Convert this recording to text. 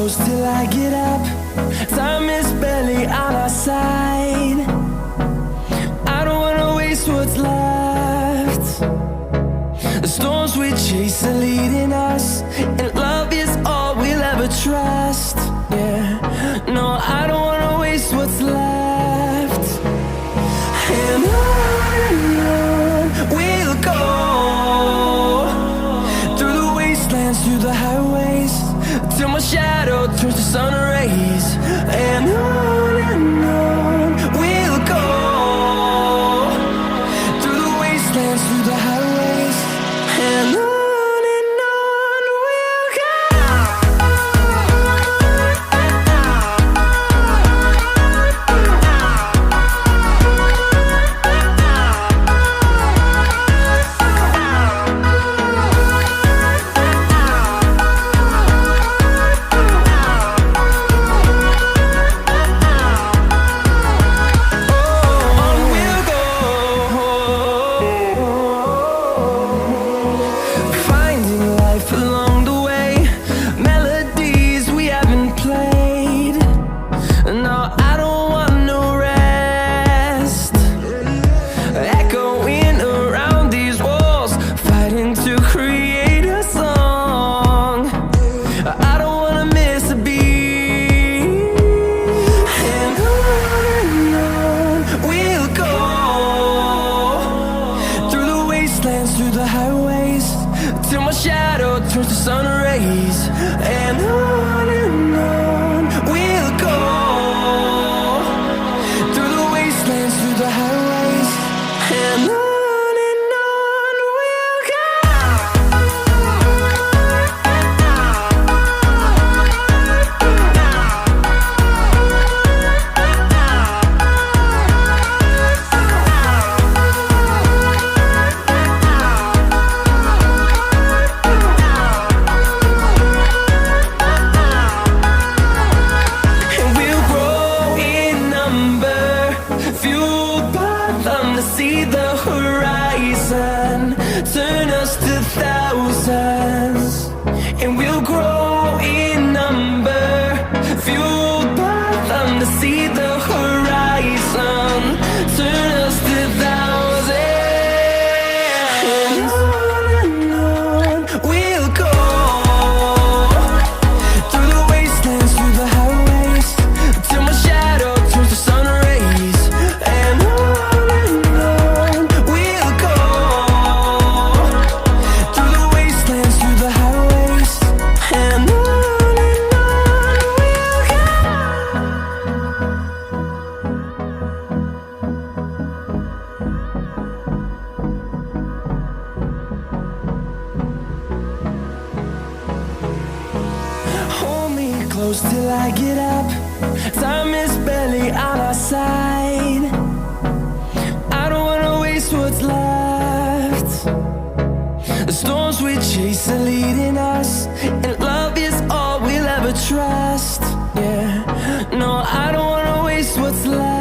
close till I get up. Time is barely on our side. I don't wanna waste what's left. The storms we chase are leading us, and love is all we'll ever trust. Yeah, no, I don't wanna waste what's left. And on we'll go, through the wastelands, through the highways, till my shadow turns to sun rays. And on we'll go, through the wastelands, through the highways, and on we'll go. Through the highways, till my shadow turns to sun rays. And on we'll go, through the wastelands, through the highways, and on we'll go. See the horizon turn us to thousands, and we'll grow in number, fueled by them. To see the horizon turn us to thousands, and on we'll go, through the wastelands, through the highways, till my shadow turns to sun rays. And close till I get up. Time is barely on our side. I don't wanna waste what's left. The storms we chase are leading us, and love is all we'll ever trust. Yeah, no, I don't wanna waste what's left.